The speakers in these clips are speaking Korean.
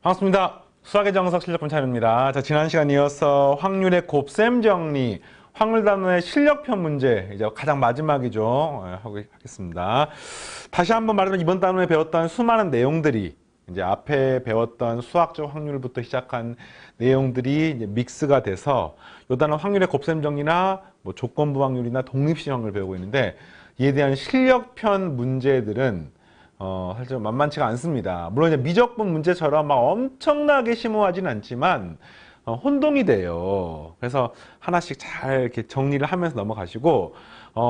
반갑습니다. 수학의 정석 실력권 차례입니다. 자, 지난 시간 이어서 확률의 곱셈 정리, 확률 단원의 실력편 문제, 이제 가장 마지막이죠. 하겠습니다. 다시 한번 말하면 이번 단원에 배웠던 수많은 내용들이 이제 앞에 배웠던 수학적 확률부터 시작한 내용들이 이제 믹스가 돼서 이 단원 확률의 곱셈 정리나 뭐 조건부 확률이나 독립식 확률을 배우고 있는데 이에 대한 실력편 문제들은 사실 만만치가 않습니다. 물론 이제 미적분 문제처럼 막 엄청나게 심오하진 않지만 혼동이 돼요. 그래서 하나씩 잘 이렇게 정리를 하면서 넘어가시고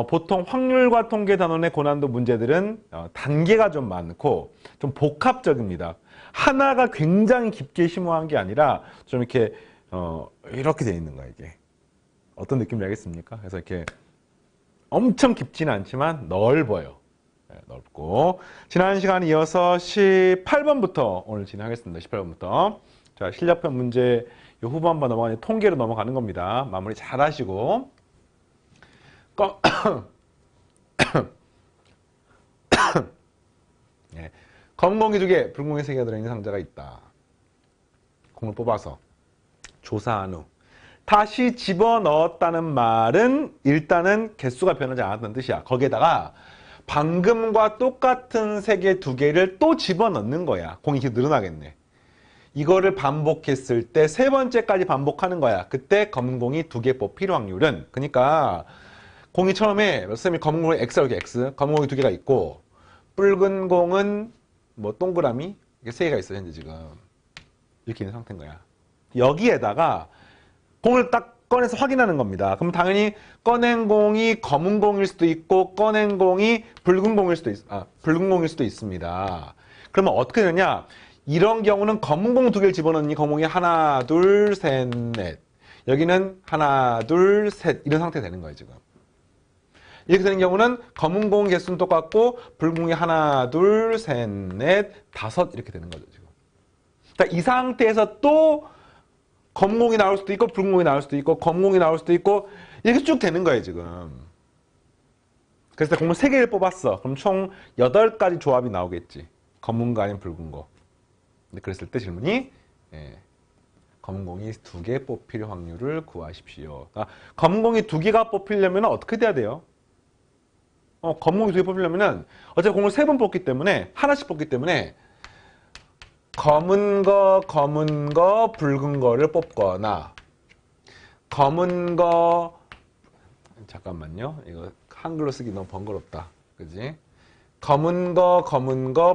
보통 확률과 통계 단원의 고난도 문제들은 단계가 좀 많고 좀 복합적입니다. 하나가 굉장히 깊게 심오한 게 아니라 좀 이렇게 이렇게 돼 있는 거야 이게. 어떤 느낌인지 알겠습니까? 그래서 이렇게 엄청 깊지는 않지만 넓어요. 넓고. 지난 시간에 이어서 18번부터 오늘 진행하겠습니다. 18번부터. 자, 실력편 문제 요 후보 한번 넘어가는 통계로 넘어가는 겁니다. 마무리 잘 하시고. 네. 검은 공기 2개, 붉은 공기 3개가 들어있는 상자가 있다. 공을 뽑아서 조사한 후 다시 집어넣었다는 말은 일단은 개수가 변하지 않았다는 뜻이야. 거기에다가 방금과 똑같은 세개 2개를 또 집어넣는 거야. 공이 이렇게 늘어나겠네. 이거를 반복했을 때 세 번째까지 반복하는 거야. 그때 검은 공이 2개 뽑힐 확률은, 그러니까 공이 처음에 선생님이 검은 공을 X라고 이렇게 X, 검은 공이 2개가 있고 붉은 공은 뭐 동그라미 이게 3개가 있어. 현재 지금 이렇게 있는 상태인 거야. 여기에다가 공을 딱 꺼내서 확인하는 겁니다. 그럼 당연히 꺼낸 공이 검은 공일 수도 있고 꺼낸 공이 붉은 공일 수도 있습니다. 그러면 어떻게 되냐? 이런 경우는 검은 공 2개를 집어넣으니 검은 공이 하나, 둘, 셋, 넷. 여기는 하나, 둘, 셋 이런 상태가 되는 거예요, 지금. 이렇게 되는 경우는 검은 공 개수는 똑같고 붉은 공이 하나, 둘, 셋, 넷, 5 이렇게 되는 거죠, 지금. 그러니까 이 상태에서 또 검은 공이 나올 수도 있고 붉은 공이 나올 수도 있고 검은 공이 나올 수도 있고 이렇게 쭉 되는 거예요 지금. 그래서 공을 3개를 뽑았어. 그럼 총 8가지 조합이 나오겠지. 검은 거 아니면 붉은 거. 근데 그랬을 때 질문이 검은 공이 2개 뽑힐 확률을 구하십시오. 그러니까 검은 공이 2개가 뽑히려면 어떻게 돼야 돼요? 검은 공이 2개 뽑히려면 어차피 공을 3번 뽑기 때문에 하나씩 뽑기 때문에 검은 거, 붉은 거를 뽑거나 검은 거 잠깐만요. 이거 한글로 쓰기 너무 번거롭다. 그지? 검은 거,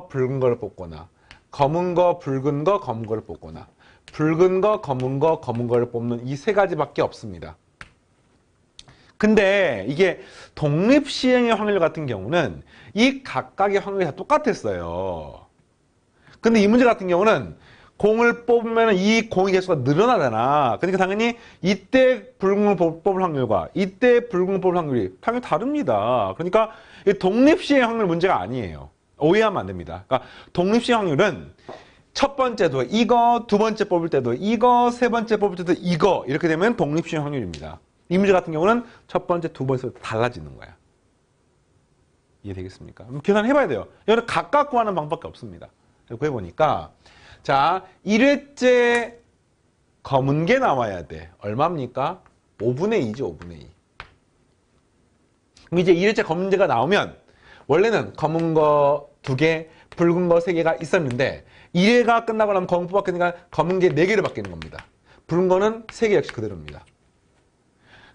붉은 거를 뽑거나 검은 거, 붉은 거, 검은 거를 뽑거나 붉은 거, 검은 거를 뽑는 이 3가지밖에 없습니다. 근데 이게 독립시행의 확률 같은 경우는 이 각각의 확률이 다 똑같았어요. 근데 이 문제 같은 경우는 공을 뽑으면 이 공의 개수가 늘어나잖아. 그러니까 당연히 이때 붉은 걸 뽑을 확률과 이때 붉은 걸 뽑을 확률이 당연히 다릅니다. 그러니까 독립시행 확률 문제가 아니에요. 오해하면 안 됩니다. 그러니까 독립시행 확률은 첫 번째도 이거, 두 번째 뽑을 때도 이거, 세 번째 뽑을 때도 이거 이렇게 되면 독립시행 확률입니다. 이 문제 같은 경우는 첫 번째, 두 번째 달라지는 거야. 이해되겠습니까? 계산해봐야 돼요. 이거는 각각 구하는 방법밖에 없습니다. 구해보니까 자 1회째 검은 게 나와야 돼. 얼마입니까? 5분의 2죠. 5분의 2. 그럼 이제 1회째 검은 개가 나오면 원래는 검은 거 2개, 붉은 거 3개가 있었는데 1회가 끝나고 나면 검은 거 바뀌니까 검은 게 4개로 바뀌는 겁니다. 붉은 거는 3개 역시 그대로입니다.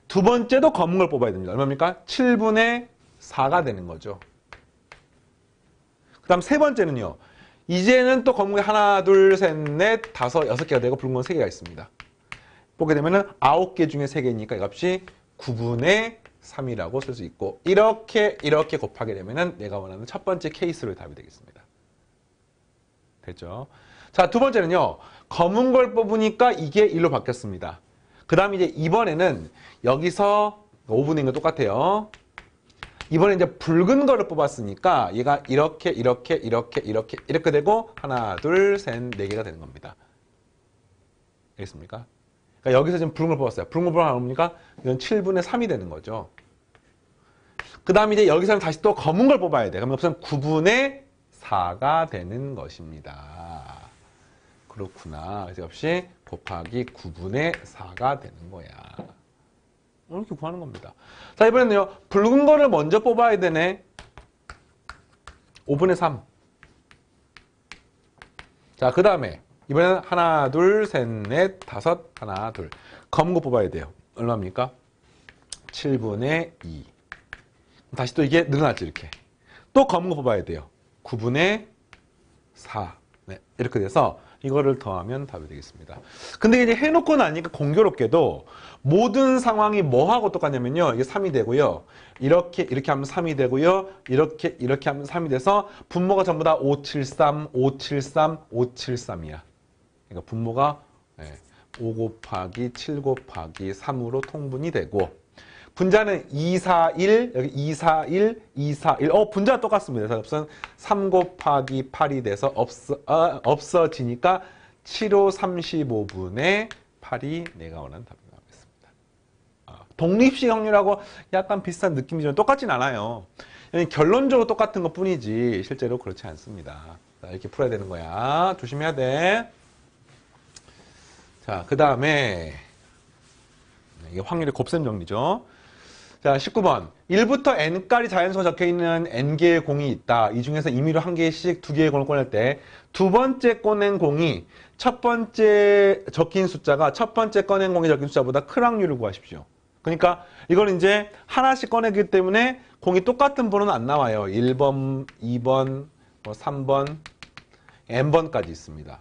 두 번째도 검은 걸 뽑아야 됩니다. 얼마입니까? 7분의 4가 되는 거죠. 그 다음 세 번째는요. 이제는 또 검은 게 하나, 둘, 셋, 넷, 5, 6개가 되고 붉은 건 3개가 있습니다. 보게 되면은 9개 중에 3개니까 이 값이 9분의 3이라고 쓸 수 있고 이렇게 곱하게 되면은 내가 원하는 첫 번째 케이스로 답이 되겠습니다. 됐죠? 자, 두 번째는요. 검은 걸 뽑으니까 이게 1로 바뀌었습니다. 그 다음에 이제 이번에는 여기서 5분의 1과 똑같아요. 이번에 이제 붉은 거를 뽑았으니까 얘가 이렇게 되고 하나, 둘, 셋, 4개가 되는 겁니다. 알겠습니까? 그러니까 여기서 지금 붉은 걸 뽑았어요. 붉은 걸 뽑으니까 이건 7분의 3이 되는 거죠. 그 다음에 이제 여기서는 다시 또 검은 걸 뽑아야 돼. 그럼 여기서는 9분의 4가 되는 것입니다. 그렇구나. 그래서 역시 곱하기 9분의 4가 되는 거야. 이렇게 구하는 겁니다. 자, 이번에는요. 붉은 거를 먼저 뽑아야 되네. 5분의 3. 자, 그 다음에 이번에는 하나, 둘, 셋, 넷, 다섯, 하나, 둘. 검은 거 뽑아야 돼요. 얼마입니까? 7분의 2. 다시 또 이게 늘어났지, 이렇게. 또 검은 거 뽑아야 돼요. 9분의 4. 네, 이렇게 돼서 이거를 더하면 답이 되겠습니다. 근데 이제 해놓고 나니까 공교롭게도 모든 상황이 뭐하고 똑같냐면요. 이게 3이 되고요. 이렇게 하면 3이 되고요. 이렇게 하면 3이 돼서 분모가 전부 다 573, 573, 573이야. 그러니까 분모가 5 곱하기 7 곱하기 3으로 통분이 되고 분자는 2, 4, 1, 여기 2, 4, 1, 2, 4, 1. 분자가 똑같습니다. 그래서 3 곱하기 8이 돼서 없어지니까 7, 5, 35분의 8이 내가 원하는 답이 나오겠습니다. 독립식 확률하고 약간 비슷한 느낌이지만 똑같진 않아요. 결론적으로 똑같은 것 뿐이지 실제로 그렇지 않습니다. 자, 이렇게 풀어야 되는 거야. 조심해야 돼. 자, 그 다음에 이게 확률의 곱셈 정리죠. 자, 19번. 1부터 n까지 자연수가 적혀있는 n개의 공이 있다. 이 중에서 임의로 한 개씩 두 개의 공을 꺼낼 때 두 번째 꺼낸 공이 첫 번째 적힌 숫자가 첫 번째 꺼낸 공이 적힌 숫자보다 큰 확률을 구하십시오. 그러니까 이걸 이제 하나씩 꺼내기 때문에 공이 똑같은 번호는 안 나와요. 1번, 2번, 3번, n번까지 있습니다.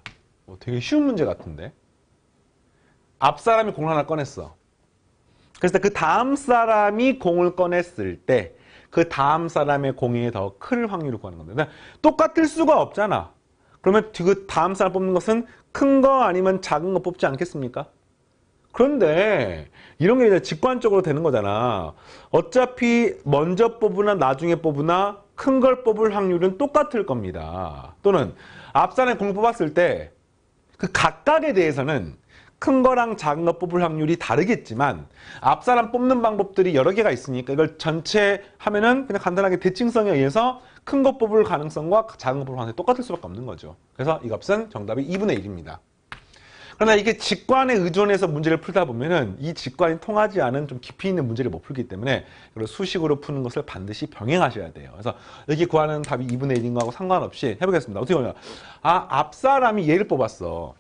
되게 쉬운 문제 같은데. 앞 사람이 공을 하나 꺼냈어. 그래서 그 다음 사람이 공을 꺼냈을 때 그 다음 사람의 공이 더 클 확률을 구하는 겁니다. 똑같을 수가 없잖아. 그러면 그 다음 사람 뽑는 것은 큰 거 아니면 작은 거 뽑지 않겠습니까? 그런데 이런 게 이제 직관적으로 되는 거잖아. 어차피 먼저 뽑으나 나중에 뽑으나 큰 걸 뽑을 확률은 똑같을 겁니다. 또는 앞 사람이 공을 뽑았을 때 그 각각에 대해서는 큰 거랑 작은 거 뽑을 확률이 다르겠지만 앞 사람 뽑는 방법들이 여러 개가 있으니까 이걸 전체 하면은 그냥 간단하게 대칭성에 의해서 큰 거 뽑을 가능성과 작은 거 뽑을 가능성이 똑같을 수밖에 없는 거죠. 그래서 이 값은 정답이 2분의 1입니다. 그러나 이게 직관에 의존해서 문제를 풀다 보면은 이 직관이 통하지 않은 좀 깊이 있는 문제를 못 풀기 때문에 수식으로 푸는 것을 반드시 병행하셔야 돼요. 그래서 여기 구하는 답이 2분의 1인 거하고 상관없이 해보겠습니다. 어떻게 보냐? 앞 사람이 얘를 뽑았어.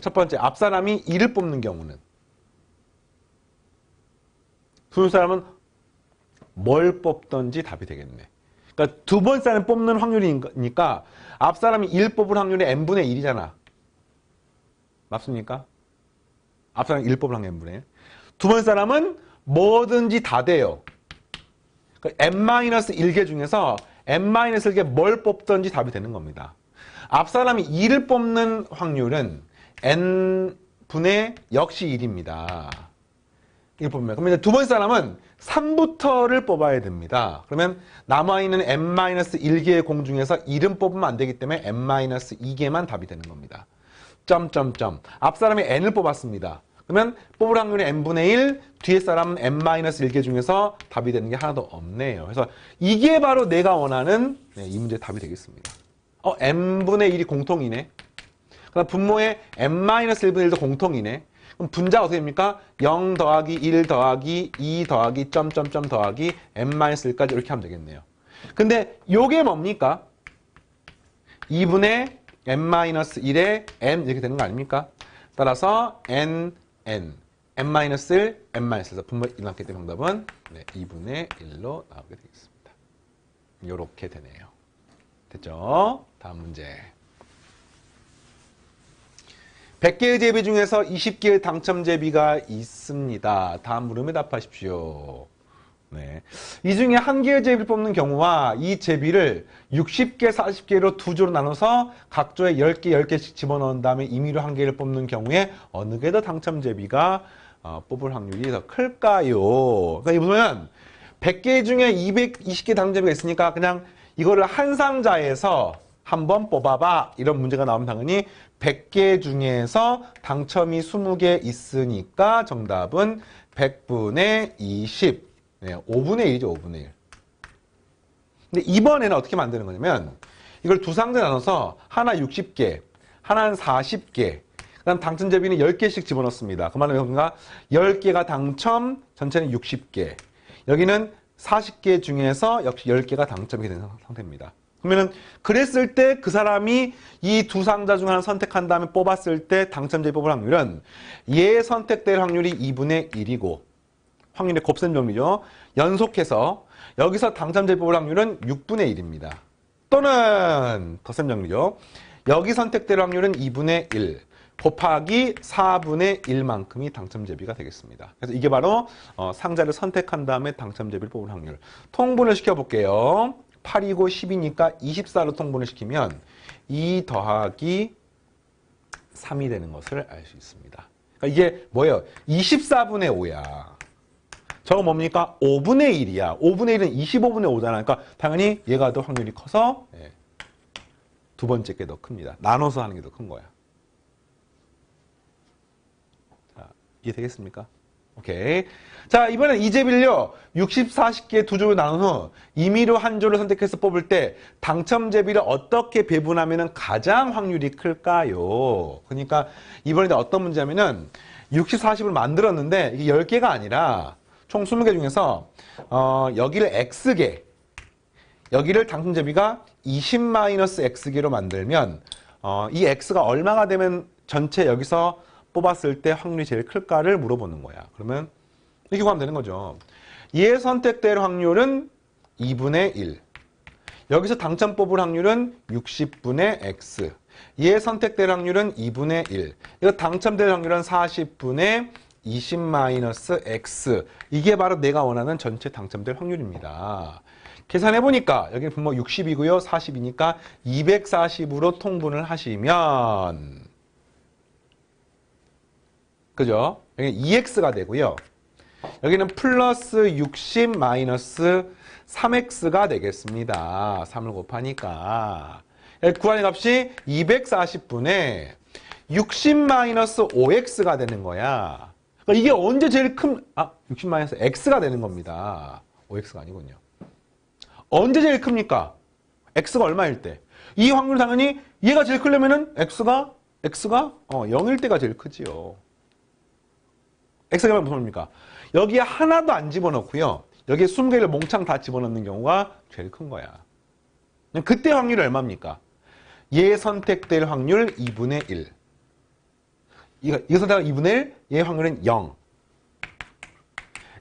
첫 번째, 앞 사람이 2를 뽑는 경우는 두 사람은 뭘 뽑던지 답이 되겠네. 그러니까 두 번째 사람 뽑는 확률이니까 앞 사람이 1 뽑을 확률이 n분의 1이잖아. 맞습니까? 앞 사람이 1 뽑을 확률이 n분의 1. 두 번째 사람은 뭐든지 다 돼요. 그러니까 n-1개 중에서 n-1개 뭘 뽑던지 답이 되는 겁니다. 앞 사람이 2를 뽑는 확률은 n분의 역시 1입니다. 이걸 뽑으면. 그러면 이제 두 번째 사람은 3부터를 뽑아야 됩니다. 그러면 남아있는 n-1개의 공 중에서 1은 뽑으면 안 되기 때문에 n-2개만 답이 되는 겁니다. 점점점. 앞 사람이 n을 뽑았습니다. 그러면 뽑을 확률이 n분의 1, 뒤에 사람은 n-1개 중에서 답이 되는 게 하나도 없네요. 그래서 이게 바로 내가 원하는 이 문제의 답이 되겠습니다. n분의 1이 공통이네. 그다음 분모의 n-1분의 1도 공통이네. 그럼 분자가 어떻게 됩니까? 0 더하기 1 더하기 2 더하기 점점점 더하기 n-1까지 이렇게 하면 되겠네요. 근데 요게 뭡니까? 2분의 n-1에 n 이렇게 되는 거 아닙니까? 따라서 n, n-1, n-1에서 분모 1 나왔기 때문에 정답은 2분의 1로 나오게 되겠습니다. 요렇게 되네요. 됐죠? 다음 문제. 100개의 제비 중에서 20개의 당첨 제비가 있습니다. 다음 물음에 답하십시오. 네. 이 중에 한 개의 제비를 뽑는 경우와 이 제비를 60개, 40개로 두 조로 나눠서 각 조에 10개, 10개씩 집어넣은 다음에 임의로 한 개를 뽑는 경우에 어느 게 더 당첨 제비가 뽑을 확률이 더 클까요? 그러니까 이보면 100개 중에 220개 당첨 제비가 있으니까 그냥 이거를 한 상자에서 한번 뽑아봐. 이런 문제가 나오면 당연히 100개 중에서 당첨이 20개 있으니까 정답은 100분의 20. 5분의 1이죠, 5분의 1. 근데 이번에는 어떻게 만드는 거냐면 이걸 두 상자에 나눠서 하나 60개, 하나는 40개. 그다음 당첨제비는 10개씩 집어넣습니다. 그 말은 뭔가 10개가 당첨, 전체는 60개. 여기는 40개 중에서 역시 10개가 당첨이 된 상태입니다. 그러면은 그랬을 때 그 사람이 이 두 상자 중 하나 선택한 다음에 뽑았을 때 당첨제비 뽑을 확률은 얘 선택될 확률이 2분의 1이고 확률의 곱셈 정리죠. 연속해서 여기서 당첨제비 뽑을 확률은 6분의 1입니다. 또는 덧셈 정리죠. 여기 선택될 확률은 2분의 1 곱하기 4분의 1만큼이 당첨제비가 되겠습니다. 그래서 이게 바로 상자를 선택한 다음에 당첨제비를 뽑을 확률. 통분을 시켜볼게요. 8이고 10이니까 24로 통분을 시키면 2 더하기 3이 되는 것을 알 수 있습니다. 그러니까 이게 뭐예요? 24분의 5야. 저거 뭡니까? 5분의 1이야. 5분의 1은 25분의 5잖아. 그러니까 당연히 얘가 더 확률이 커서 두 번째 게 더 큽니다. 나눠서 하는 게 더 큰 거야. 자, 이해되겠습니까? 오케이. 자, 이번엔 이 제비를요. 60, 40개 두 조로 나눈 후 임의로 한 조를 선택해서 뽑을 때 당첨제비를 어떻게 배분하면 가장 확률이 클까요? 그러니까 이번에 어떤 문제냐면은 60, 40을 만들었는데 이게 10개가 아니라 총 20개 중에서 여기를 X개, 여기를 당첨제비가 20-X개로 만들면 이 X가 얼마가 되면 전체 여기서 뽑았을 때 확률이 제일 클까를 물어보는 거야. 그러면 이렇게 구하면 되는 거죠. 얘 선택될 확률은 2분의 1. 여기서 당첨 뽑을 확률은 60분의 X. 얘 선택될 확률은 2분의 1. 이거 당첨될 확률은 40분의 20-X. 이게 바로 내가 원하는 전체 당첨될 확률입니다. 계산해보니까 여기는 분모 60이고요. 40이니까 240으로 통분을 하시면 그죠? 여기 2x가 되고요. 여기는 플러스 60 마이너스 3x가 되겠습니다. 3을 곱하니까. 구하는 값이 240분의 60 마이너스 5x가 되는 거야. 그러니까 이게 언제 제일 큰, 60 마이너스 x가 되는 겁니다. 5x가 아니군요. 언제 제일 큽니까? x가 얼마일 때? 이 확률 당연히 얘가 제일 크려면은 x가 0일 때가 제일 크지요. x가 무슨 말입니까? 여기에 하나도 안 집어넣고요. 여기에 20개를 몽창 다 집어넣는 경우가 제일 큰 거야. 그때 확률이 얼마입니까? 얘 선택될 확률 2분의 1. 이거 선택할 2분의 1, 얘 확률은 0.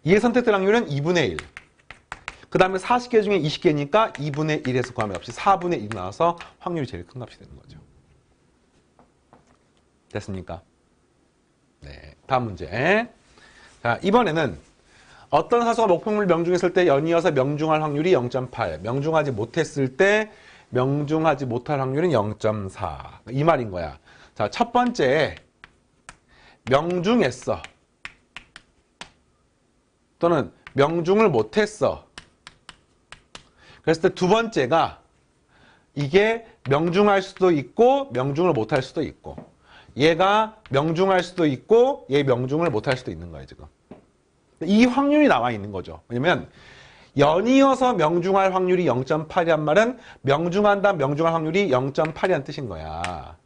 얘 선택될 확률은 2분의 1. 그 다음에 40개 중에 20개니까 2분의 1에서 구하면 값이 4분의 1이 나와서 확률이 제일 큰 값이 되는 거죠. 됐습니까? 네, 다음 문제. 자, 이번에는 어떤 사수가 목표물 명중했을 때 연이어서 명중할 확률이 0.8, 명중하지 못했을 때 명중하지 못할 확률은 0.4. 이 말인 거야. 자, 첫 번째 명중했어. 또는 명중을 못했어. 그랬을 때 두 번째가 이게 명중할 수도 있고 명중을 못할 수도 있고 얘가 명중할 수도 있고 얘 명중을 못할 수도 있는 거예요. 지금 이 확률이 나와 있는 거죠. 왜냐면 연이어서 명중할 확률이 0.8이란 말은 명중한다 명중할 확률이 0.8이라는 뜻인 거야.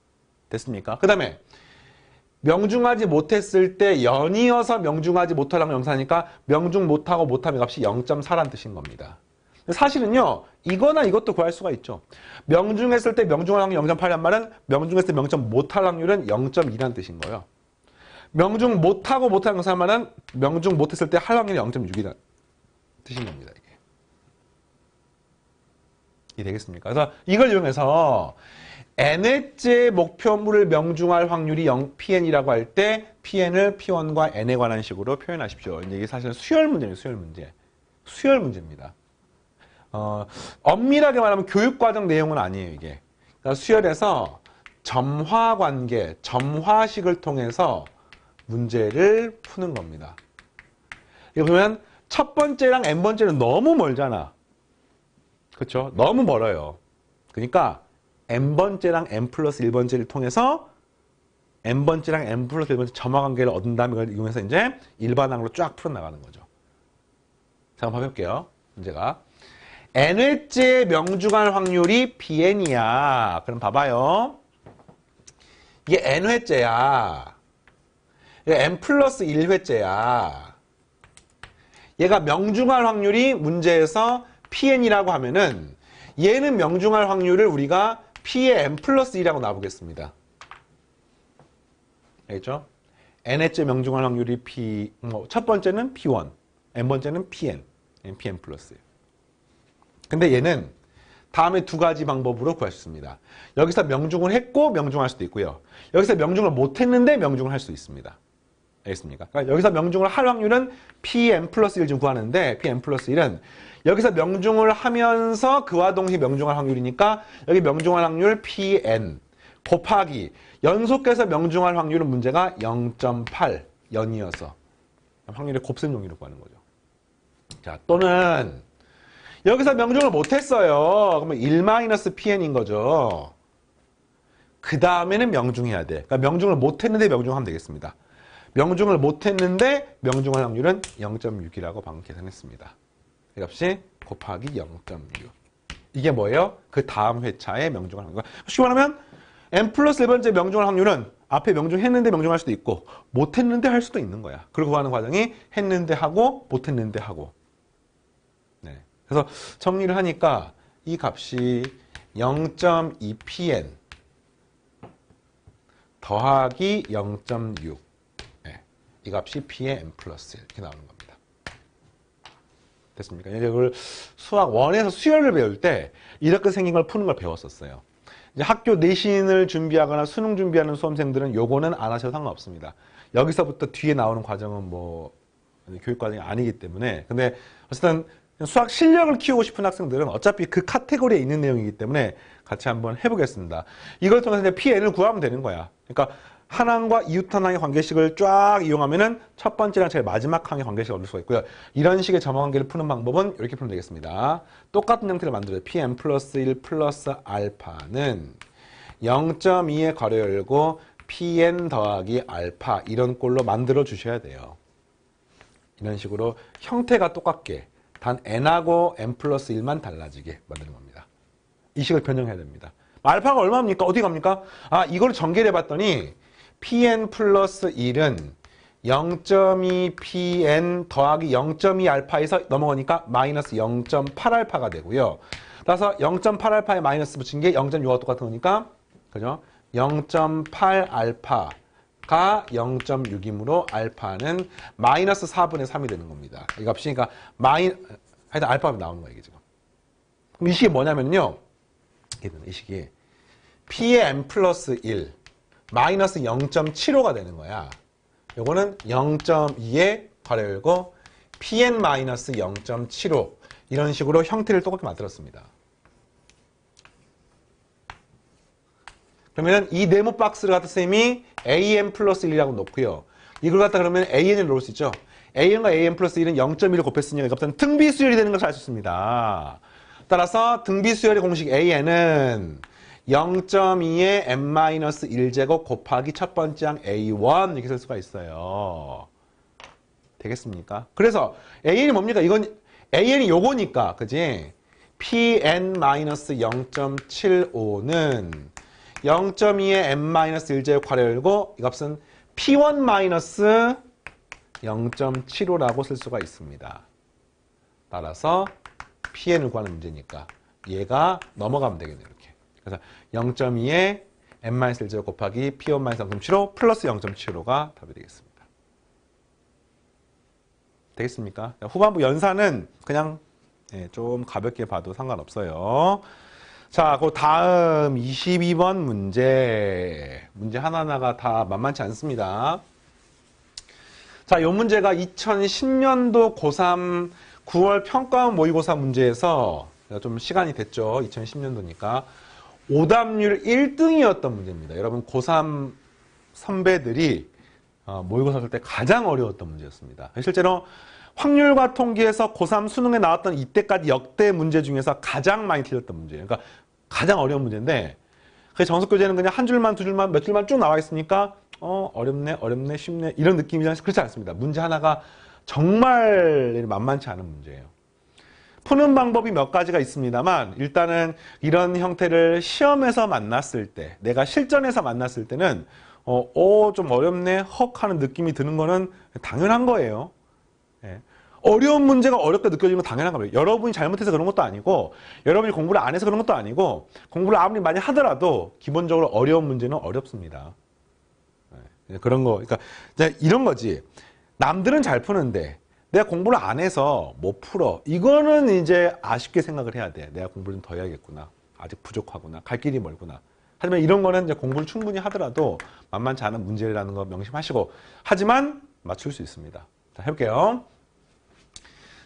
됐습니까? 그 다음에 명중하지 못했을 때 연이어서 명중하지 못할 확률 0.4니까 명중 못하고 못함의 값이 0.4라는 뜻인 겁니다. 사실은요, 이거나 이것도 구할 수가 있죠. 명중했을 때 명중할 확률 0.8이란 말은 명중했을 때 명중 못할 확률은 0.2라는 뜻인 거예요. 명중 못하고 못하는 것을 말은 명중 못했을 때 할 확률이 0.6이라는 뜻인 겁니다. 이게. 이해되겠습니까? 그래서 이걸 이용해서 n회째 목표물을 명중할 확률이 PN이라고 할 때 PN을 P1과 N에 관한 식으로 표현하십시오. 이게 사실은 수열 문제예요. 수열 문제. 수열 문제입니다. 엄밀하게 말하면 교육과정 내용은 아니에요, 이게. 그러니까 수열에서 점화관계, 점화식을 통해서 문제를 푸는 겁니다. 이거 보면 첫 번째랑 n번째는 너무 멀잖아. 그렇죠? 너무 멀어요. 그러니까 n번째랑 n 플러스 1번째를 통해서 n번째랑 n 플러스 1번째 점화관계를 얻은 다음에 이걸 이용해서 이제 일반항으로 쫙 풀어나가는 거죠. 자, 한번 해볼게요. 문제가. n회째 명중할 확률이 bn이야. 그럼 봐봐요. 이게 n회째야. n 플러스 1회째야. 얘가 명중할 확률이 문제에서 pn이라고 하면은 얘는 명중할 확률을 우리가 p의 n 플러스 1이라고 놔보겠습니다. 알겠죠? n회째 명중할 확률이 p, 첫 번째는 p1, n번째는 pn, pn 플러스 1. 근데 얘는 다음에 두 가지 방법으로 구할 수 있습니다. 여기서 명중을 했고 명중할 수도 있고요. 여기서 명중을 못했는데 명중을 할 수 있습니다. 알겠습니까? 그러니까 여기서 명중을 할 확률은 pn 플러스 1 좀 구하는데 pn 플러스 1은 여기서 명중을 하면서 그와 동시에 명중할 확률이니까 여기 명중할 확률 pn 곱하기 연속해서 명중할 확률은 문제가 0.8 연이어서 확률의 곱셈 용이로 구하는 거죠. 자, 또는 여기서 명중을 못했어요. 그러면 1-pn인 거죠. 그 다음에는 명중해야 돼. 그러니까 명중을 못했는데 명중하면 되겠습니다. 명중을 못했는데 명중할 확률은 0.6이라고 방금 계산했습니다. 이 값이 곱하기 0.6. 이게 뭐예요? 그 다음 회차의 명중할 확률. 쉽게 말하면 n 플러스 1번째 명중할 확률은 앞에 명중했는데 명중할 수도 있고 못했는데 할 수도 있는 거야. 그리고 하는 과정이 했는데 하고 못했는데 하고. 네. 그래서 정리를 하니까 이 값이 0.2pn 더하기 0.6. 이 값이 p의 n 플러스 1 이렇게 나오는 겁니다. 됐습니까? 이걸 수학 1에서 수열을 배울 때 이렇게 생긴 걸 푸는 걸 배웠었어요. 이제 학교 내신을 준비하거나 수능 준비하는 수험생들은 요거는 안 하셔도 상관없습니다. 여기서부터 뒤에 나오는 과정은 뭐 교육 과정이 아니기 때문에. 근데 어쨌든 수학 실력을 키우고 싶은 학생들은 어차피 그 카테고리에 있는 내용이기 때문에 같이 한번 해보겠습니다. 이걸 통해서 이제 pn을 구하면 되는 거야. 그러니까 한항과 이웃한항의 관계식을 쫙 이용하면은 첫 번째랑 제일 마지막 항의 관계식을 얻을 수가 있고요. 이런 식의 점화관계를 푸는 방법은 이렇게 풀면 되겠습니다. 똑같은 형태를 만들어요. pn 플러스 1 플러스 알파는 0.2에 괄호 열고 pn 더하기 알파 이런 꼴로 만들어 주셔야 돼요. 이런 식으로 형태가 똑같게 단 n하고 n 플러스 1만 달라지게 만드는 겁니다. 이 식을 변형해야 됩니다. 알파가 얼마입니까? 어디 갑니까? 아, 이걸 전개를 해봤더니 pn 플러스 1은 0.2pn 더하기 0.2 알파에서 넘어가니까 마이너스 0.8 알파가 되고요. 따라서 0.8 알파에 마이너스 붙인 게 0.6와 똑같은 거니까, 그죠? 0.8 알파가 0.6이므로 알파는 마이너스 4분의 3이 되는 겁니다. 이 값이 그러니까 하여튼 알파가 나오는 거예요, 이게 지금. 그럼 이 식이 뭐냐면요. 이 식이 p의 n 플러스 1 마이너스 0.75가 되는 거야. 요거는 0.2에 괄호 열고 pn 마이너스 0.75 이런 식으로 형태를 똑같게 만들었습니다. 그러면 이 네모 박스를 갖다 쌤이 an 플러스 1이라고 놓고요. 이걸 갖다 그러면 an을 놓을 수 있죠. an과 an 플러스 1은 0.1을 곱했으니까 이것부터는 등비수열이 되는 것을 알 수 있습니다. 따라서 등비수열의 공식 an은 0.2의 n-1제곱 곱하기 첫 번째 항 a1 이렇게 쓸 수가 있어요. 되겠습니까? 그래서 an이 뭡니까? 이건 an이 요거니까, 그지? pn-0.75는 0.2의 n-1제곱 괄호 열고 이 값은 p1-0.75라고 쓸 수가 있습니다. 따라서 pn을 구하는 문제니까 얘가 넘어가면 되겠네요. 이렇게. 그래서 0.2에 n-1제곱 곱하기 p1-0.75 플러스 0.75가 답이 되겠습니다. 되겠습니까? 후반부 연산은 그냥 좀 가볍게 봐도 상관없어요. 자, 그 다음 22번 문제. 문제 하나하나가 다 만만치 않습니다. 자, 이 문제가 2010년도 고3 9월 평가원 모의고사 문제에서 좀 시간이 됐죠. 2010년도니까. 오답률 1등이었던 문제입니다. 여러분 고3 선배들이 모의고사 쓸 때 가장 어려웠던 문제였습니다. 실제로 확률과 통계에서 고3 수능에 나왔던 이때까지 역대 문제 중에서 가장 많이 틀렸던 문제예요. 그러니까 가장 어려운 문제인데 그 정석교재는 그냥 한 줄만 두 줄만 몇 줄만 쭉 나와 있으니까 어렵네 쉽네 이런 느낌이지 그렇지 않습니다. 문제 하나가 정말 만만치 않은 문제예요. 푸는 방법이 몇 가지가 있습니다만 일단은 이런 형태를 시험에서 만났을 때, 내가 실전에서 만났을 때는 좀 어렵네, 헉 하는 느낌이 드는 거는 당연한 거예요. 예. 어려운 문제가 어렵게 느껴지는 건 당연한 겁니다. 여러분이 잘못해서 그런 것도 아니고, 여러분이 공부를 안 해서 그런 것도 아니고, 공부를 아무리 많이 하더라도 기본적으로 어려운 문제는 어렵습니다. 예. 그런 거, 그러니까 이런 거지. 남들은 잘 푸는데 내가 공부를 안 해서 못 풀어. 이거는 이제 아쉽게 생각을 해야 돼. 내가 공부를 좀 더 해야겠구나. 아직 부족하구나. 갈 길이 멀구나. 하지만 이런 거는 이제 공부를 충분히 하더라도 만만치 않은 문제라는 거 명심하시고, 하지만 맞출 수 있습니다. 자, 해볼게요.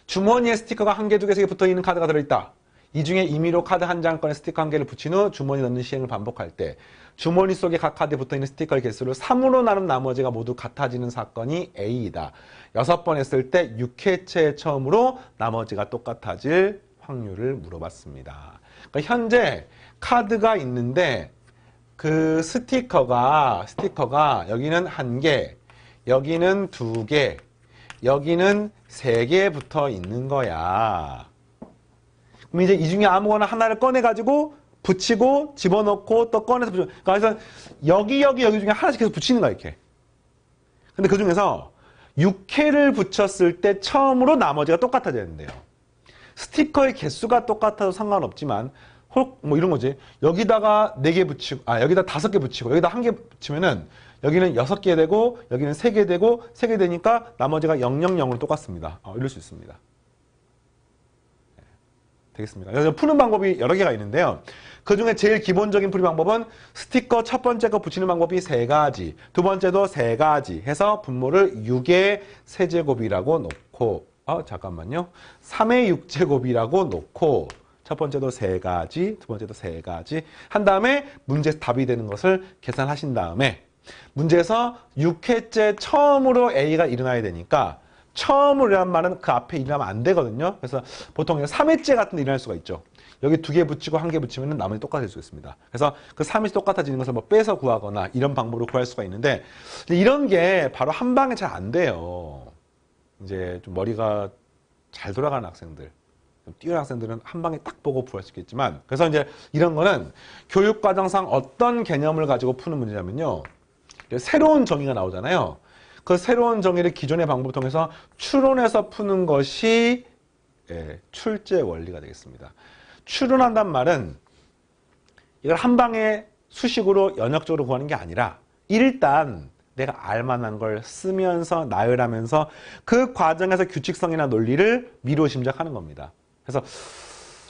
주머니에 스티커가 한 개, 두 개, 세 개 붙어 있는 카드가 들어있다. 이 중에 임의로 카드 한 장 꺼내 스티커 한 개를 붙인 후 주머니 넣는 시행을 반복할 때 주머니 속에 각 카드에 붙어있는 스티커의 개수를 3으로 나눈 나머지가 모두 같아지는 사건이 A이다. 6번 했을 때 6회째 처음으로 나머지가 똑같아질 확률을 물어봤습니다. 그러니까 현재 카드가 있는데 그 스티커가 여기는 1개, 여기는 2개, 여기는 3개 붙어 있는 거야. 그럼 이제 이 중에 아무거나 하나를 꺼내가지고 붙이고 집어넣고 또 꺼내서 붙이고, 그래서 여기 중에 하나씩 계속 붙이는 거야, 이렇게. 근데 그 중에서 6회를 붙였을 때 처음으로 나머지가 똑같아져야 된대요. 스티커의 개수가 똑같아도 상관없지만, 혹 뭐 이런 거지. 여기다가 4개 붙이고, 여기다 5개 붙이고, 여기다 1개 붙이면은 여기는 6개 되고, 여기는 3개 되고, 3개 되니까 나머지가 000으로 똑같습니다. 이럴 수 있습니다. 되겠습니다. 그래서 푸는 방법이 여러 개가 있는데요. 그 중에 제일 기본적인 풀이 방법은 스티커 첫 번째 거 붙이는 방법이 3가지, 두 번째도 3가지 해서 분모를 6의 세제곱이라고 놓고, 잠깐만요. 3의 6제곱이라고 놓고, 첫 번째도 3가지, 두 번째도 3가지 한 다음에 문제에서 답이 되는 것을 계산하신 다음에 문제에서 6회째 처음으로 A가 일어나야 되니까, 처음으로 일어난 말은 그 앞에 일어나면 안 되거든요. 그래서 보통 3회째 같은 데 일어날 수가 있죠. 여기 2개 붙이고 1개 붙이면 나머지 똑같을 수 있습니다. 그래서 그 3이 똑같아지는 것을 뭐 빼서 구하거나 이런 방법으로 구할 수가 있는데, 이런 게 바로 한 방에 잘 안 돼요. 이제 좀 머리가 잘 돌아가는 학생들, 좀 뛰어난 학생들은 한 방에 딱 보고 구할 수 있겠지만, 그래서 이제 이런 거는 교육과정상 어떤 개념을 가지고 푸는 문제냐면요. 새로운 정의가 나오잖아요. 그 새로운 정의를 기존의 방법을 통해서 추론해서 푸는 것이 출제 원리가 되겠습니다. 추론한단 말은 이걸 한 방에 수식으로 연역적으로 구하는 게 아니라 일단 내가 알만한 걸 쓰면서 나열하면서 그 과정에서 규칙성이나 논리를 미루어 짐작하는 겁니다. 그래서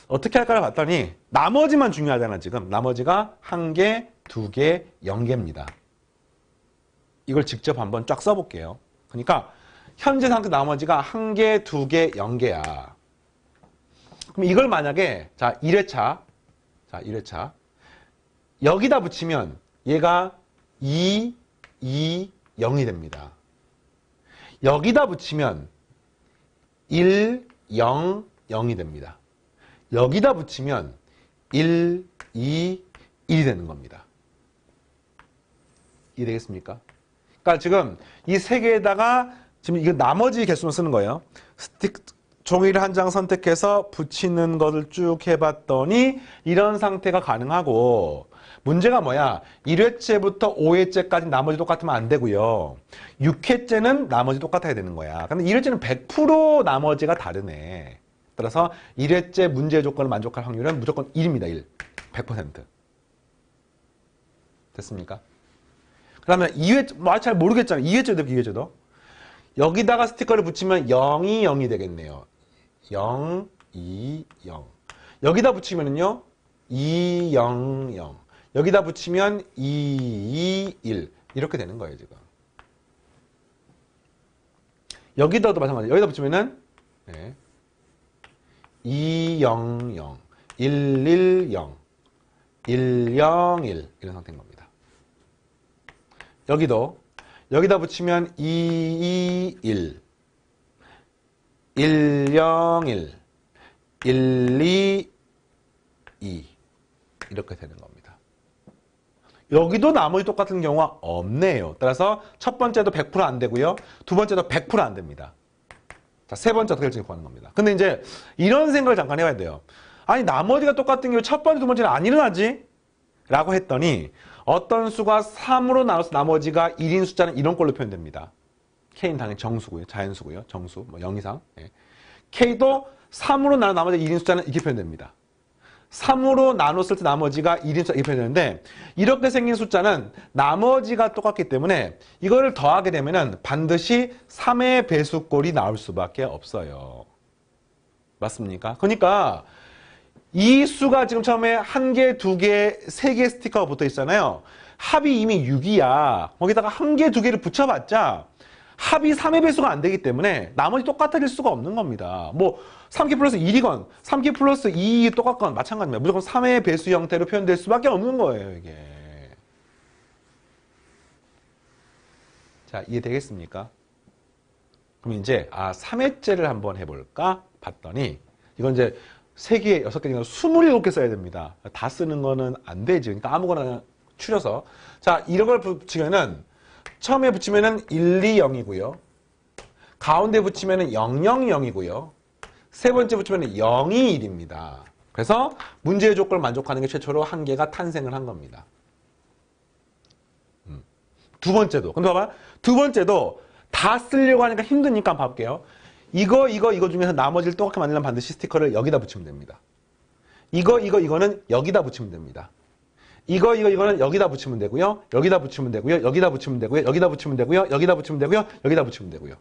어떻게 할까를 봤더니 나머지만 중요하잖아. 지금 나머지가 1개, 2개, 0개입니다. 이걸 직접 한번 쫙 써볼게요. 그러니까 현재 상태 나머지가 1개, 2개, 0개야. 그럼 이걸 만약에 1회차 여기다 붙이면 얘가 2, 2, 0이 됩니다. 여기다 붙이면 1, 0, 0이 됩니다. 여기다 붙이면 1, 2, 1이 되는 겁니다. 이해되겠습니까? 그러니까 지금 이 세 개에다가 지금 이거 나머지 개수만 쓰는 거예요. 종이를 한 장 선택해서 붙이는 것을 쭉 해봤더니 이런 상태가 가능하고, 문제가 뭐야? 1회째부터 5회째까지 나머지 똑같으면 안 되고요. 6회째는 나머지 똑같아야 되는 거야. 근데 1회째는 100% 나머지가 다르네. 따라서 1회째 문제 조건을 만족할 확률은 무조건 1입니다. 1. 100%. 됐습니까? 그러면 2회, 잘 모르겠잖아요. 2회째도 2회째도. 여기다가 스티커를 붙이면 0이 0이 되겠네요. 0, 2, 0. 여기다 붙이면은요, 2, 0, 0. 여기다 붙이면 2, 2, 1. 이렇게 되는 거예요, 지금. 여기다도 마찬가지예요. 여기다 붙이면은, 2, 0, 0. 1, 1, 0. 1, 0, 1. 이런 상태인 겁니다. 여기다 붙이면 2, 2, 1, 1, 0, 1, 1, 2, 2 이렇게 되는 겁니다. 여기도 나머지 똑같은 경우가 없네요. 따라서 첫 번째도 100% 안 되고요. 두 번째도 100% 안 됩니다. 자, 세 번째 어떻게 할지 구하는 겁니다. 근데 이제 이런 생각을 잠깐 해봐야 돼요. 아니, 나머지가 똑같은 경우 첫 번째, 두 번째는 안 일어나지? 라고 했더니 어떤 수가 3으로 나눠서 나머지가 1인 숫자는 이런 걸로 표현됩니다. K는 당연히 정수고요. 자연수고요. 정수, 뭐 0 이상. 예. K도 3으로 나눠 나머지 1인 숫자는 이렇게 표현됩니다. 3으로 나눴을 때 나머지가 1인 숫자 이렇게 표현되는데 이렇게 생긴 숫자는 나머지가 똑같기 때문에 이거를 더하게 되면은 반드시 3의 배수꼴이 나올 수밖에 없어요. 맞습니까? 그러니까 이 수가 지금 처음에 1개, 2개, 3개 스티커가 붙어 있잖아요. 합이 이미 6이야. 거기다가 1개, 2개를 붙여봤자 합이 3의 배수가 안 되기 때문에 나머지 똑같아질 수가 없는 겁니다. 뭐 3개 플러스 1이건 3개 플러스 2이 똑같건 마찬가지입니다. 무조건 3의 배수 형태로 표현될 수밖에 없는 거예요, 이게. 자, 이해되겠습니까? 그럼 이제 3회째를 한번 해볼까 봤더니 이건 이제 3개, 6개 중에 27개 써야 됩니다. 다 쓰는 거는 안 되지. 그러니까 아무거나 추려서. 자, 이런 걸 붙이면은 처음에 붙이면은 1, 2, 0이고요. 가운데 붙이면은 0, 0, 0이고요. 세 번째 붙이면은 0이 1입니다. 그래서 문제의 조건을 만족하는 게 최초로 한 개가 탄생을 한 겁니다. 두 번째도. 근데 봐봐. 두 번째도 다 쓰려고 하니까 힘드니까 한번 볼게요. 이거 중에서 나머지를 똑같게 만들려면 반드시 스티커를 여기다 붙이면 됩니다. 이거는 여기다 붙이면 됩니다. 이거는 여기다 붙이면 되고요. 여기다 붙이면 되고요. 여기다 붙이면 되고요. 여기다 붙이면 되고요. 여기다 붙이면 되고요. 여기다 붙이면 되고요.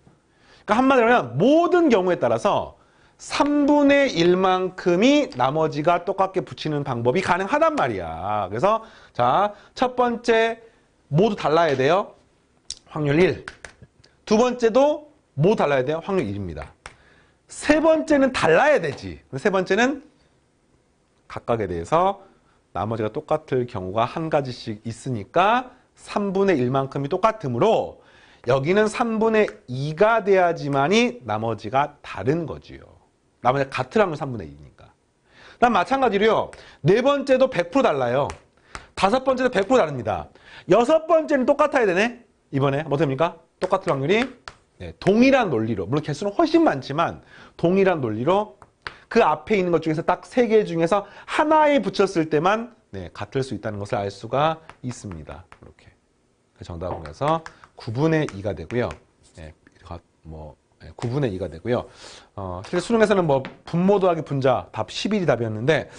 그러니까 한마디로 하면 모든 경우에 따라서 3분의 1만큼이 나머지가 똑같게 붙이는 방법이 가능하단 말이야. 그래서 자, 첫 번째 모두 달라야 돼요. 확률 1. 두 번째도 모두 달라야 돼요. 확률 1입니다. 세 번째는 달라야 되지. 세 번째는 각각에 대해서 나머지가 똑같을 경우가 한 가지씩 있으니까 3분의 1만큼이 똑같으므로 여기는 3분의 2가 돼야지만이 나머지가 다른 거지요. 나머지가 같을 확률 3분의 2니까. 그다음 마찬가지로요. 네 번째도 100% 달라요. 다섯 번째도 100% 다릅니다. 여섯 번째는 똑같아야 되네. 이번에 뭐 됩니까? 똑같을 확률이 동일한 논리로, 물론 개수는 훨씬 많지만 동일한 논리로 그 앞에 있는 것 중에서 딱 3개 중에서 하나에 붙였을 때만 같을 수 있다는 것을 알 수가 있습니다. 이렇게. 정답은 그래서 9분의 2가 되고요. 9분의 2가 되고요. 실제 수능에서는 뭐 분모 더하기 분자 답 11이 답이었는데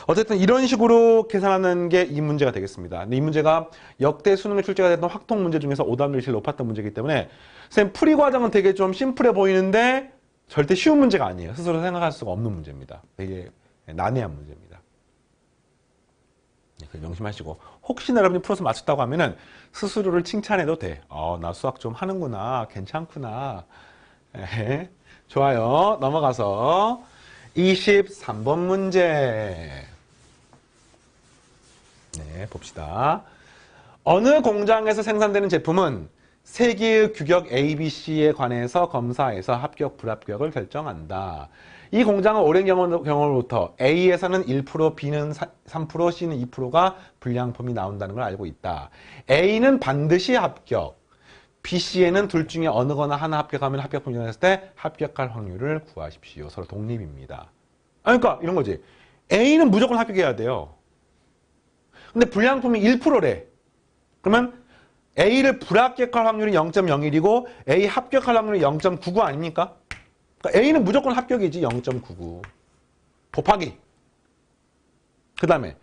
어쨌든 이런 식으로 계산하는 게 이 문제가 되겠습니다. 근데 이 문제가 역대 수능에 출제가 됐던 확통 문제 중에서 오답률이 제일 높았던 문제이기 때문에 선생님 풀이 과정은 되게 좀 심플해 보이는데 절대 쉬운 문제가 아니에요. 스스로 생각할 수가 없는 문제입니다. 되게 난해한 문제입니다. 명심하시고 혹시나 여러분이 풀어서 맞췄다고 하면은 스스로를 칭찬해도 돼. 나 수학 좀 하는구나. 괜찮구나. 좋아요. 넘어가서 23번 문제. 봅시다. 어느 공장에서 생산되는 제품은 세 개의 규격 A, B, C에 관해서 검사해서 합격, 불합격을 결정한다. 이 공장은 오랜 경험으로부터 A에서는 1%, B는 3%, C는 2%가 불량품이 나온다는 걸 알고 있다. A는 반드시 합격, B, C에는 둘 중에 어느 거나 하나 합격하면 합격품이 일어났을 때 합격할 확률을 구하십시오. 서로 독립입니다. 그러니까 이런 거지. A는 무조건 합격해야 돼요. 근데 불량품이 1%래. 그러면 A를 불합격할 확률이 0.01이고 A 합격할 확률이 0.99 아닙니까? 그러니까 A는 무조건 합격이지. 0.99 곱하기 그 다음에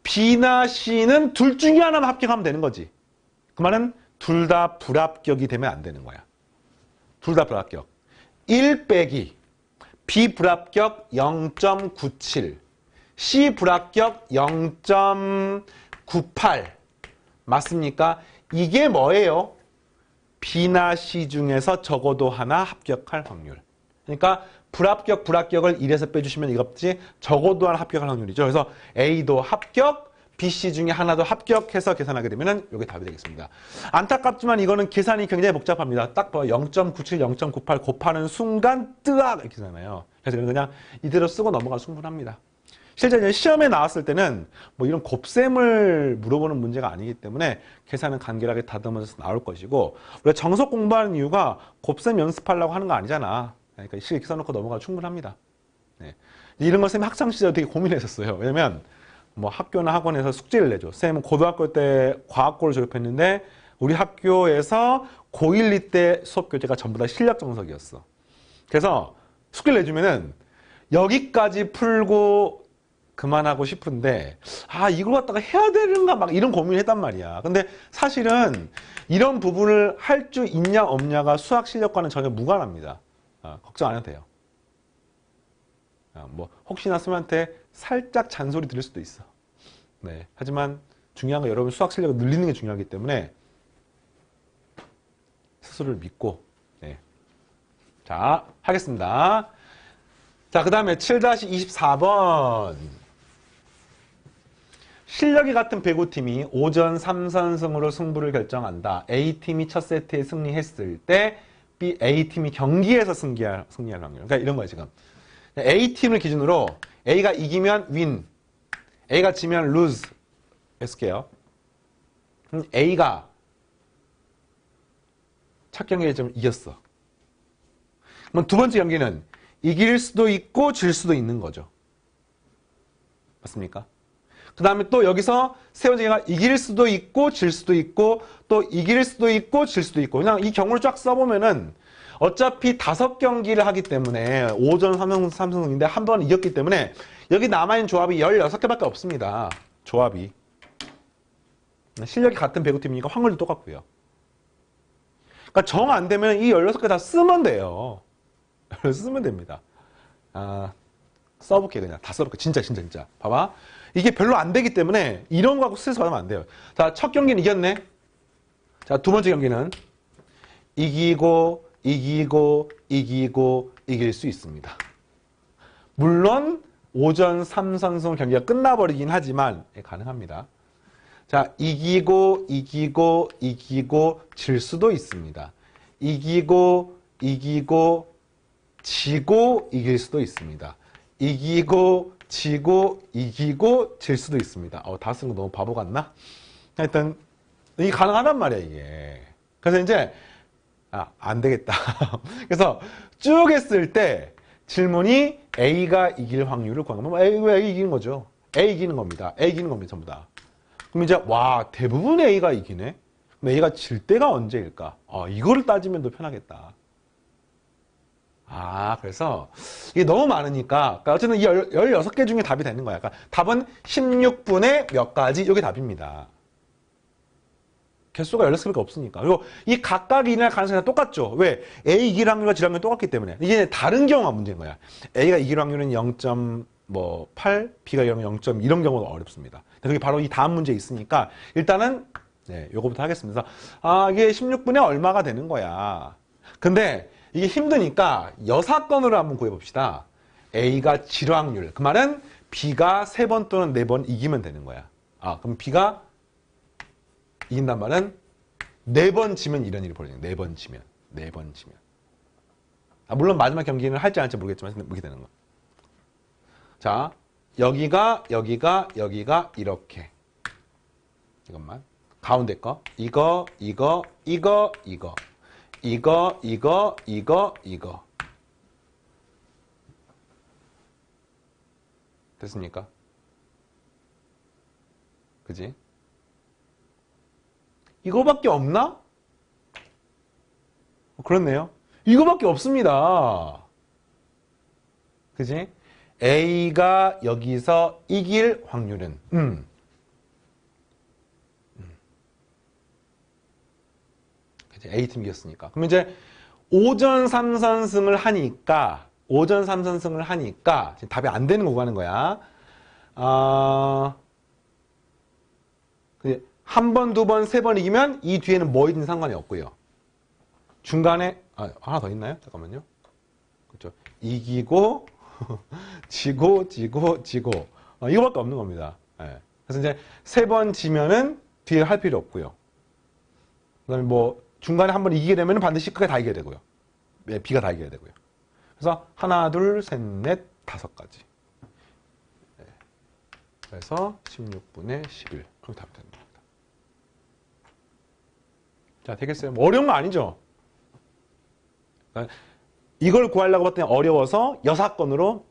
B나 C는 둘 중에 하나만 합격하면 되는 거지. 그 말은 둘 다 불합격이 되면 안 되는 거야. 둘 다 불합격. 1 빼기 B 불합격 0.97 C 불합격 0.98 맞습니까? 이게 뭐예요? B나 C 중에서 적어도 하나 합격할 확률. 그러니까 불합격, 불합격을 1에서 빼주시면 이겁지 적어도 하나 합격할 확률이죠. 그래서 A도 합격, B, C 중에 하나도 합격해서 계산하게 되면 이게 답이 되겠습니다. 안타깝지만 이거는 계산이 굉장히 복잡합니다. 딱 봐. 0.97, 0.98 곱하는 순간 뜨악 이렇게 되잖아요. 그래서 그냥 이대로 쓰고 넘어가도 충분합니다. 실제 시험에 나왔을 때는 뭐 이런 곱셈을 물어보는 문제가 아니기 때문에 계산은 간결하게 다듬어져서 나올 것이고 우리가 정석 공부하는 이유가 곱셈 연습하려고 하는 거 아니잖아. 그러니까 식 이렇게 써놓고 넘어가 충분합니다. 네. 이런 걸 쌤이 학창시절에 되게 고민했었어요. 왜냐면 뭐 학교나 학원에서 숙제를 내줘. 쌤은 고등학교 때 과학고를 졸업했는데 우리 학교에서 고1, 2 때 수업 교재가 전부 다 실력 정석이었어. 그래서 숙제를 내주면은 여기까지 풀고 그만하고 싶은데 이걸 갖다가 해야 되는가 막 이런 고민을 했단 말이야. 근데 사실은 이런 부분을 할 줄 있냐 없냐가 수학 실력과는 전혀 무관합니다. 걱정 안 해도 돼요. 뭐 혹시나 쌤한테 살짝 잔소리 들을 수도 있어. 네. 하지만 중요한 건 여러분 수학 실력을 늘리는 게 중요하기 때문에 스스로를 믿고 네. 자, 하겠습니다. 자, 그 다음에 7-24번. 실력이 같은 배구팀이 오전 3선승으로 승부를 결정한다. A팀이 첫 세트에 승리했을 때 A팀이 경기에서 승리할 확률. 그러니까 이런 거예요, 지금. A팀을 기준으로 A가 이기면 win, A가 지면 lose 했을게요. A가 첫 경기에 좀 이겼어. 그럼 두 번째 경기는 이길 수도 있고 질 수도 있는 거죠. 맞습니까? 그 다음에 또 여기서 세 번째 경기가 이길 수도 있고 질 수도 있고 또 이길 수도 있고 질 수도 있고 그냥 이 경우를 쫙 써보면은 어차피 5경기를 하기 때문에 오전 3승인데 한 번 이겼기 때문에 여기 남아있는 조합이 16개밖에 없습니다. 조합이. 실력이 같은 배구팀이니까 확률도 똑같고요. 그러니까 정 안 되면 이 16개 다 쓰면 돼요. 쓰면 됩니다. 써볼게 그냥 다 써볼게. 진짜. 봐봐. 이게 별로 안 되기 때문에 이런 거 갖고 스트레스 받으면 안 돼요. 자, 첫 경기는 이겼네. 자, 두 번째 경기는 이기고 이길 수 있습니다. 물론 오전 3선승 경기가 끝나버리긴 하지만 가능합니다. 자, 이기고 질 수도 있습니다. 이기고 지고 이길 수도 있습니다. 이기고 지고 이기고 질 수도 있습니다. 다 쓴 거 너무 바보 같나? 하여튼 이게 가능하단 말이야 이게. 그래서 이제 안 되겠다. 그래서 쭉 했을 때 질문이 A가 이길 확률을 구하는 거면 A 이기는 거죠. A 이기는 겁니다. A 이기는 겁니다. 전부 다. 그럼 이제 대부분 A가 이기네. 그럼 A가 질 때가 언제일까? 이거를 따지면 더 편하겠다. 그래서 이게 너무 많으니까 그러니까 어쨌든 이 16개 중에 답이 되는 거야. 그러니까 답은 16분의 몇 가지 이게 답입니다. 개수가 16개밖에 없으니까. 그리고 이 각각이 일어날 가능성이 똑같죠. 왜? A 이길 확률과 질 확률이 똑같기 때문에. 이게 다른 경우가 문제인 거야. A가 이길 확률은 0.8, B가 이기면 0. 이런 경우가 어렵습니다. 그게 바로 이 다음 문제에 있으니까 일단은 요거부터 하겠습니다. 이게 16분의 얼마가 되는 거야. 근데 이게 힘드니까 여사건으로 한번 구해봅시다. A가 질 확률. 그 말은 B가 3번 또는 4번 이기면 되는 거야. 그럼 B가 이긴단 말은 4번 지면 이런 일이 벌어져요. 4번 지면. 물론 마지막 경기는 할지 안 할지 모르겠지만 이렇게 되는 거. 자, 여기가 이렇게. 이것만. 가운데 거. 이거. 됐습니까? 그지? 이거밖에 없나? 그렇네요. 이거밖에 없습니다. 그지? A가 여기서 이길 확률은 그지? A팀 이겼으니까. 그럼 이제 오전 3선승을 하니까 지금 답이 안 되는 거고 하는 거야. 한 번, 두 번, 세 번 이기면 이 뒤에는 뭐이든 상관이 없고요. 중간에 하나 더 있나요? 잠깐만요. 그렇죠. 이기고 지고 이거밖에 없는 겁니다. 그래서 이제 3번 지면은 뒤에 할 필요 없고요. 그다음에 뭐 중간에 한 번 이기게 되면 반드시 크게 다 이겨야 되고요. B가 다 이겨야 되고요. 그래서 하나, 둘, 셋, 넷, 5가지. 그래서 16분의 11. 그렇게 답이 되는 겁니다. 자, 되겠어요? 뭐 어려운 거 아니죠? 이걸 구하려고 봤더니 어려워서 여사건으로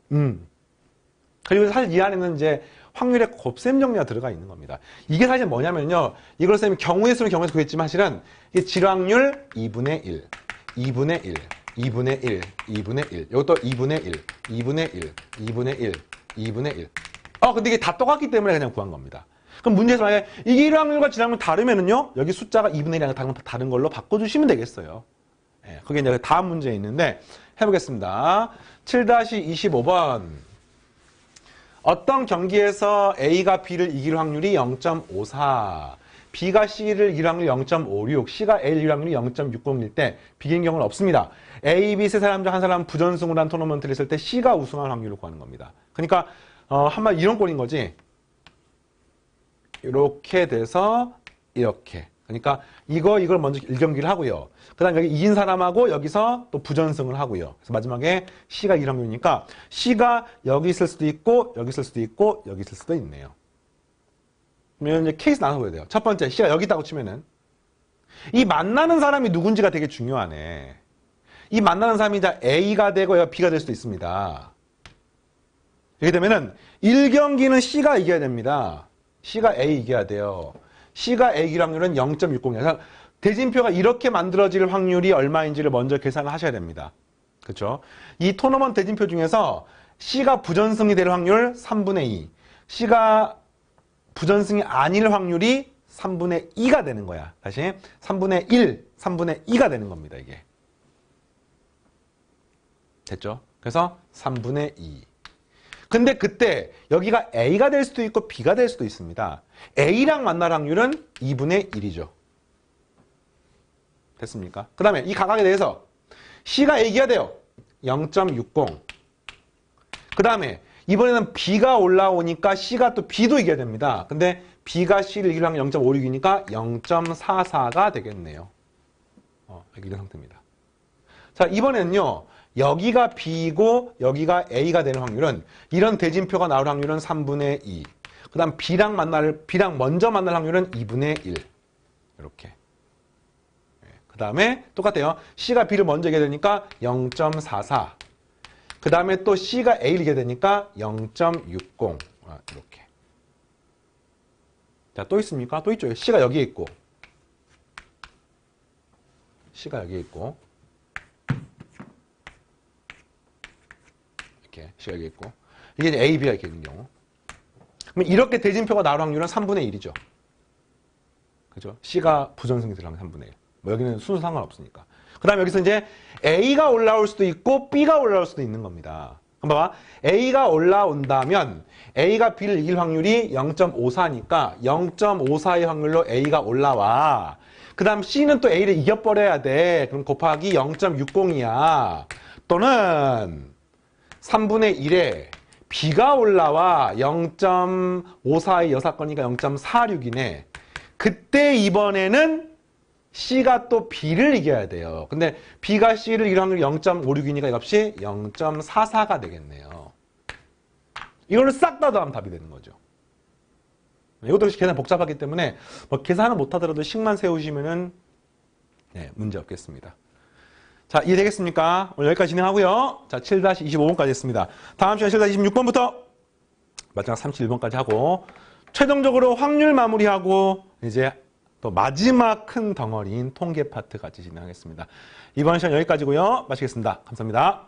그리고 사실 이 안에는 이제 확률의 곱셈 정리가 들어가 있는 겁니다. 이게 사실 뭐냐면요. 이걸 쌤이 경우의 수는 경우에서 구했지만 사실은 이게 질확률 2분의 1, 2분의 1, 2분의 1, 2분의 1. 이것도 2분의 1, 2분의 1, 2분의 1, 2분의 1. 근데 이게 다 똑같기 때문에 그냥 구한 겁니다. 그럼 문제에서 만약에 이게 일확률과 질확률 다르면은요. 여기 숫자가 2분의 1이랑 다른 걸로 바꿔주시면 되겠어요. 예, 그게 이제 다음 문제에 있는데 해보겠습니다. 7-25번. 어떤 경기에서 A가 B를 이길 확률이 0.54, B가 C를 이길 확률이 0.56, C가 A를 이길 확률이 0.60일 때 비긴 경우는 없습니다. A, B 세 사람 중 한 사람 부전승으로 한 토너먼트를 했을 때 C가 우승할 확률을 구하는 겁니다. 그러니까 한마디 이런 꼴인 거지. 이렇게 돼서 이렇게. 그러니까 이걸 먼저 1경기를 하고요. 그 다음에 여기 이긴 사람하고 여기서 또 부전승을 하고요. 그래서 마지막에 C가 이길 확률이니까 C가 여기 있을 수도 있고 여기 있을 수도 있고 여기 있을 수도 있네요. 그러면 이제 케이스 나눠 보야 돼요. 첫 번째 C가 여기 있다고 치면은 이 만나는 사람이 누군지가 되게 중요하네. 이 만나는 사람이 이제 A가 되고 B가 될 수도 있습니다. 이렇게 되면은 1경기는 C가 이겨야 됩니다. C가 A 이겨야 돼요. C가 A 이길 확률은 0.60이에요. 대진표가 이렇게 만들어질 확률이 얼마인지를 먼저 계산을 하셔야 됩니다. 그렇죠? 이 토너먼트 대진표 중에서 C가 부전승이 될 확률 3분의 2, C가 부전승이 아닐 확률이 3분의 2가 되는 거야. 다시 3분의 1, 3분의 2가 되는 겁니다. 이게. 됐죠? 그래서 3분의 2. 근데 그때 여기가 A가 될 수도 있고 B가 될 수도 있습니다. A랑 만날 확률은 2분의 1이죠. 됐습니까? 그 다음에 이 각각에 대해서 C가 A 이겨야 돼요. 0.60. 그 다음에 이번에는 B가 올라오니까 C가 또 B도 이겨야 됩니다. 근데 B가 C를 이길 확률 0.56이니까 0.44가 되겠네요. 이런 상태입니다. 자, 이번에는요. 여기가 B이고 여기가 A가 되는 확률은 이런 대진표가 나올 확률은 3분의 2. 그 다음 B랑 먼저 만날 확률은 2분의 1. 이렇게. 그 다음에 똑같아요. C가 B를 먼저 이게 되니까 0.44. 그 다음에 또 C가 A를 이게 되니까 0.60. 이렇게. 자, 또 있습니까? 또 있죠. C가 여기에 있고. C가 여기에 있고. 이렇게 C가 여기 있고. 이게 이제 A, B가 이렇게 있는 경우. 그러면 이렇게 대진표가 나올 확률은 3분의 1이죠. 그죠? C가 부전승이 들어가면 3분의 1. 뭐 여기는 순서 상관없으니까. 그 다음에 여기서 이제 A가 올라올 수도 있고 B가 올라올 수도 있는 겁니다. 그럼 봐봐. A가 올라온다면 A가 B를 이길 확률이 0.54니까 0.54의 확률로 A가 올라와. 그 다음 C는 또 A를 이겨버려야 돼. 그럼 곱하기 0.60이야. 또는 3분의 1에 B가 올라와 0.54의 여사건이니까 0.46이네. 그때 이번에는 C가 또 B를 이겨야 돼요. 근데 B가 C를 이길 확률이 0.56이니까 이값이 0.44가 되겠네요. 이거를 싹 다 더하면 답이 되는 거죠. 이것도 계산 복잡하기 때문에 뭐 계산을 못하더라도 식만 세우시면은 문제 없겠습니다. 자, 이해되겠습니까? 오늘 여기까지 진행하고요. 자, 7-25번까지 했습니다. 다음 시간 7-26번부터 마지막 31번까지 하고 최종적으로 확률 마무리하고 이제 또 마지막 큰 덩어리인 통계 파트 같이 진행하겠습니다. 이번 시간 여기까지고요. 마치겠습니다. 감사합니다.